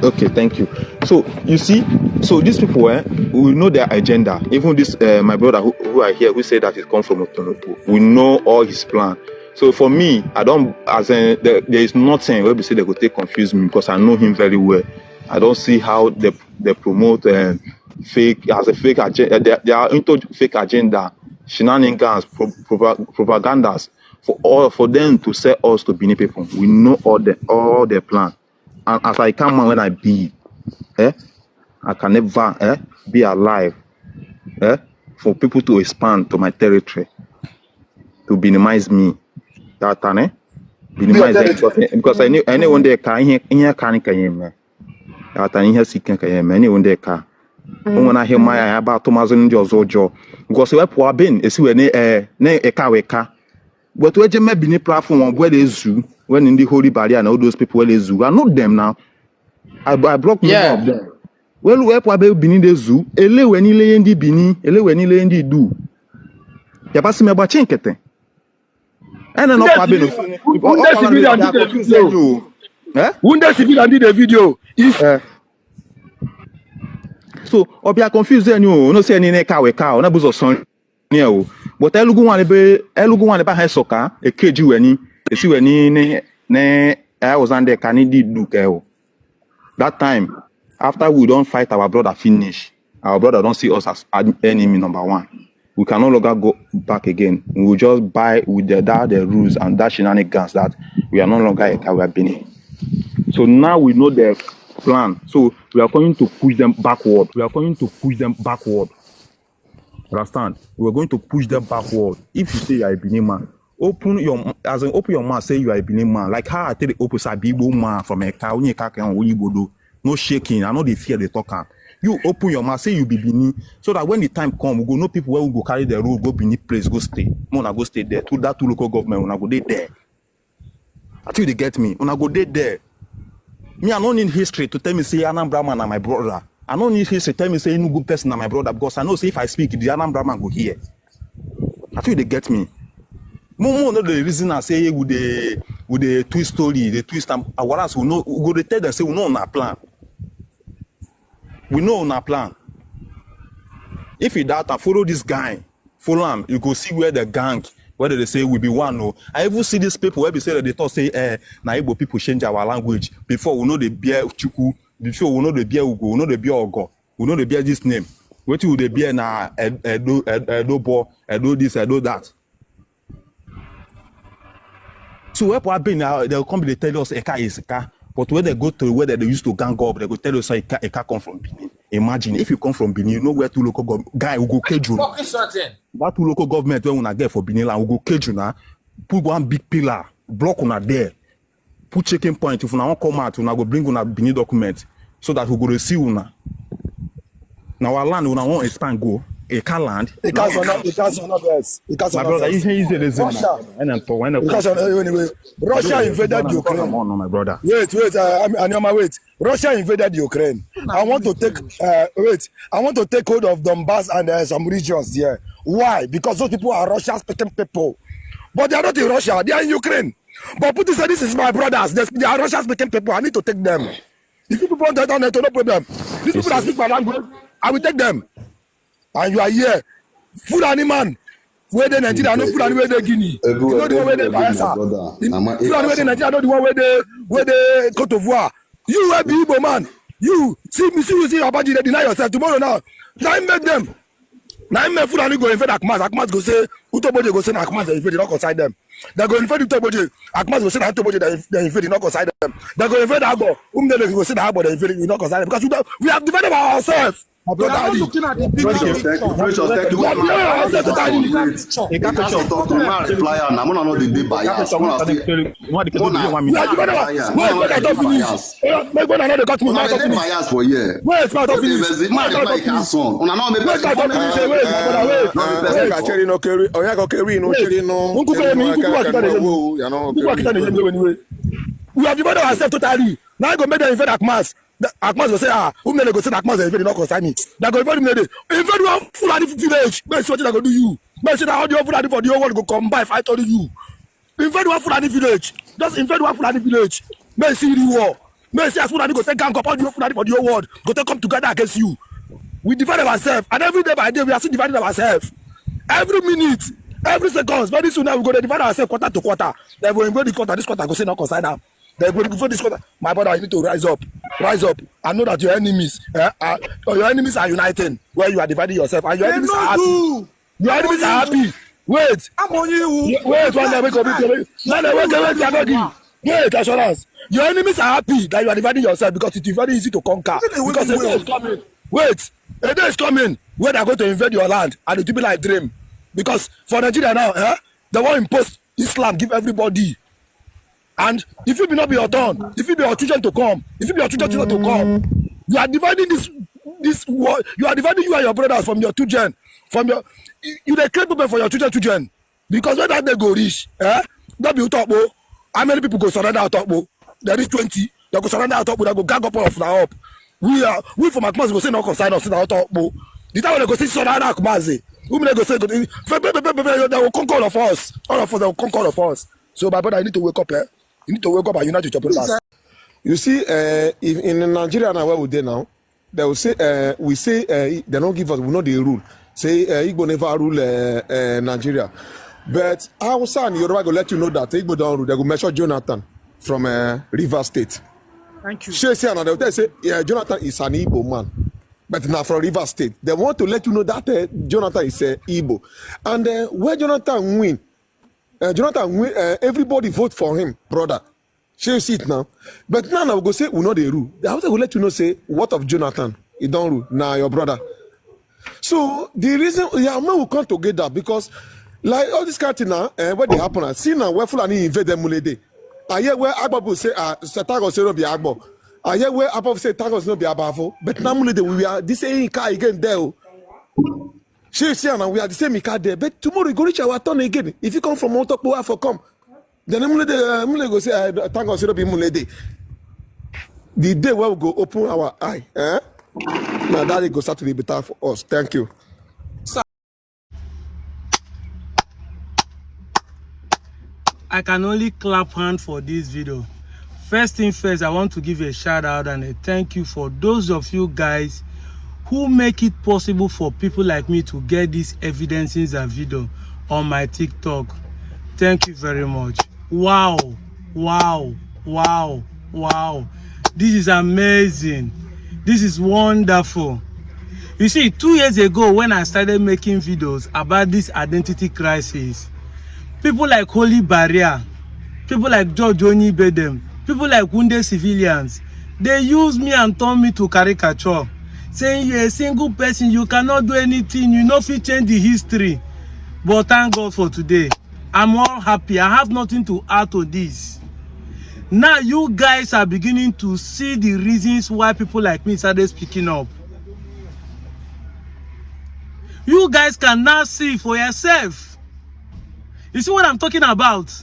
Okay, thank you. So you see, so these people, we know their agenda. Even this, my brother who are here, who said that he come from Otonopo, we know all his plan. So for me, I don't, as in, there is nothing where we say they could take confuse me because I know him very well. I don't see how they promote fake as a fake agenda. They are into fake agenda, shenanigans, propagandas for them to sell us to Benin people. We know all their plan. And as I come out when I be, I can never be alive for people to expand to my territory, to minimize me. That time, minimize them because anyone there can here can me. That time here seeking can anyone there can. When I hear my about Thomas and Jojo, because we poor been is when ne eka. But where you may be platform where they zoo when in the holy barrier and all those people where they zoo. I know them now. I block many of them. Well, where probably Benin the zoo, ele when he lay in the Benin, ele when he lay in the do. Ya pass me about chinkete. And I'm not probably Wunda civil and did the video. So, or be a confused then you no say any cow, na buzo son near. But Elugu one about her soccer, a keju any, a see any ne I was under Candy Duke. That time, after we don't fight our brother finish, our brother don't see us as enemy number one. We can no longer go back again. We will just buy with the rules and that shenanigans that we are no longer a Kawa Benin. So now we know their plan. So we are going to push them backward. Understand? We are going to push them backward. If you say you are a Benin man, open your mouth, say you are a Benin man. Like how I tell the opposite Bibo man from a cow, no shaking. I know they fear the talker. You open your mouth, say you be Benin, so that when the time come, we go know people where we go carry the road, go Benin place, go stay. Mona go stay there. To that two local government, when I go there. I think they get me. When I go there. Me, I don't need history to tell me say Anambra man are my brother. I don't need history to tell me say no good person are my brother because I know say if I speak, the Anambra man go here. I think they get me. More know the reason I say with the twist story, the twist and what else we know. We go to tell them say we know on our plan. We know on our plan. If you doubt and follow this guy, follow him, you go see where the gang, whether they say we be one or I even see these people where they say that they thought say na Igbo people change our language before we know the beer chuku, before we know the beer ugo, we know the beer ogo, we know the beer this name. What will the beer na edo bo, edo this, edo that. So where people been now they'll come they tell us Eka is Eka. But when they go to where they used to gang up, they go tell us Eka come from Benin. Imagine if you come from Benin, you know where two local government guy will go keju. That two local government when una get for Benin, will go keju na. Put one big pillar, block una there. Put checking point. If una won't come out, una go bring una Benin document so that we go to see una. Now our land una won't expand go. Eka land. It has My brother, you say the reason. Anyway, Russia invaded Ukraine. My brother. Wait. Wait. Russia invaded Ukraine. I want to take hold of Donbass and some regions here. Why? Because those people are Russian-speaking people, but they are not in Russia. They are in Ukraine. But Putin said, "This is my brothers. They are Russian-speaking people. I need to take them. If people want to no problem. These people that speak my language, I will take them." And you are here, Fulani man. Where the Nigeria, no Fulani where they Guinea. You know the one where they Bayelsa. Fulani where the Nigeria, no the one where they Cote d'Ivoire. You will be Igbo man. You see Abaji, they deny yourself tomorrow now. Now make them. Now make Fulani go invade Akmas. Akmas go say Utoboje go say Akmas they invade, not consider them. They go invade Utoboje. Akmas go say Utoboje they invade, not consider them. They go invade Abo. They go say Abo they invade, not consider them because we have divided ourselves. We are not looking at the big picture. We have divided ourselves totally. Now I go make them invade Akmas. Akmas will say, they go say Akmas is invade, not concern me. They go invade one Fulani village. But what they go do you? But say that all the Fulani for the whole world go come by fight on you. Invade one Fulani village. Just invade one Fulani village. But see the war. May say as soon as go take gang up all the Fulani for the whole world, go take come together against you. We divide ourselves, and every day by day we are still dividing ourselves. Every minute, every second, very soon now we go to divide ourselves quarter to quarter. Then we invade the quarter, this quarter go say no consign now. Then we go for this quarter. My brother, you need to rise up, and know that your enemies are uniting where you are dividing yourself, and your enemies are happy. Your enemies are happy. Wait, I'm on you. Wait, one day wait, assurance. Your enemies are happy that you are dividing yourself because it is very easy to conquer. Because a day is coming. Wait, a day is coming where they are going to invade your land, and it will be like dream. Because for Nigeria now, they want to impose Islam, give everybody. And if it will not be your turn, if it be your children to come, if it be your children to come, you are dividing this world. You are dividing you and your brothers from your children, from your. You dey create problem for your children. Because when that day go reach, that be talk about. How many people go surrender our top? There is 20. They go surrender our top. They go gang up all of them up. We from Akmazi go say no consign us in our top. The time when they go say surrender Akmazi, who may go say they will conquer all of us. All of us they will conquer all of us. So my brother, you need to wake up. You need to wake up and unite with your brothers. You see, if in Nigeria now where we dey now, they will say we say they don't give us. We know the rule. Say Igbo never rule Nigeria. But Hausa and Yoruba go let you know that Igbo don't rule. They go measure Jonathan from Rivers State. Thank you. She say another. They say Jonathan is an Igbo man, but now from Rivers State. They want to let you know that Jonathan is Igbo, and where Jonathan win, everybody vote for him, brother. She see it now. But now we go say we know the rule. The Hausa will let you know say what of Jonathan? He don't rule. Now your brother. So the reason man will come together because. Like all this kind of thing now, what they happen? See now, where Fulani invade them mulede. I hear where Agbo say, Tagos no be Agbo. I hear where Agbo say Tagos no be Abafo. But now mulede we are the same car again there. She say now we are the same car there. But tomorrow we go reach our turn again. If you come from Montokpo, for come. Then mulede go say Tagos no be mulede. The day where we go open our eye, now that go start to be better for us. Thank you. I can only clap hand for this video. First thing first, I want to give a shout out and a thank you for those of you guys who make it possible for people like me to get these evidences and video on my TikTok. Thank you very much. Wow, wow, wow, wow. This is amazing. This is wonderful. You see, 2 years ago when I started making videos about this identity crisis, people like Holy Barrier, people like George Onibedem, people like wounded civilians, they use me and turn me to caricature, saying you're a single person, you cannot do anything, you know if you change the history. But thank God for today. I'm all happy. I have nothing to add to this. Now you guys are beginning to see the reasons why people like me started speaking up. You guys can now see for yourself. You see what I'm talking about?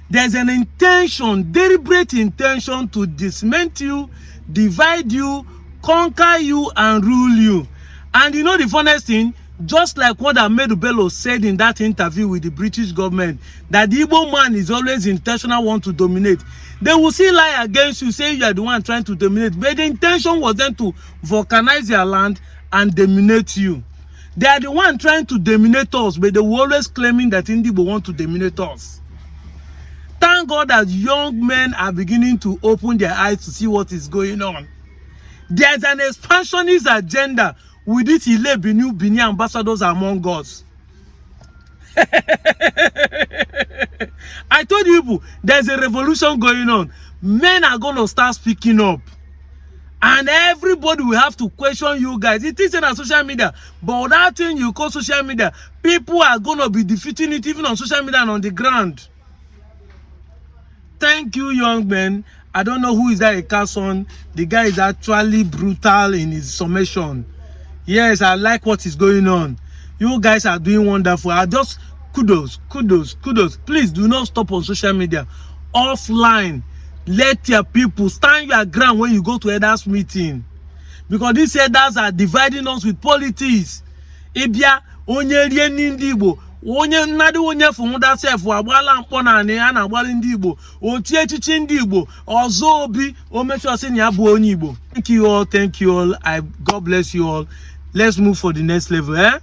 There's an intention, deliberate intention to dismantle you, divide you, conquer you, and rule you. And you know the funniest thing? Just like what Ahmed Bello said in that interview with the British government, that the Igbo man is always intentional, want to dominate. They will still lie against you, say you are the one trying to dominate. But the intention was then to volcanize their land and dominate you. They are the one trying to dominate us, but they were always claiming that Indigo want to dominate us. Thank God that young men are beginning to open their eyes to see what is going on. There's an expansionist agenda with these 11 Benin ambassadors among us. I told you, there's a revolution going on. Men are going to start speaking up. And everybody will have to question you guys. It is on social media. But that thing you call social media, people are going to be defeating it even on social media and on the ground. Thank you, young men. I don't know who is that a Carson. The guy is actually brutal in his summation. Yes, I like what is going on. You guys are doing wonderful. I just kudos. Please do not stop on social media. Offline. Let your people stand your ground when you go to elders meeting. Because these elders are dividing us with politics. Ebia, onye rie n'Indigbo, onye nnadi onye funwuda sef agbala mkpọ na ani a na-agbali ndị Igbo oti echichi ndị Igbo ọzọ obi o mechosi na ya bụ onye Igbo. Thank you all, God bless you all. Let's move for the next level, eh?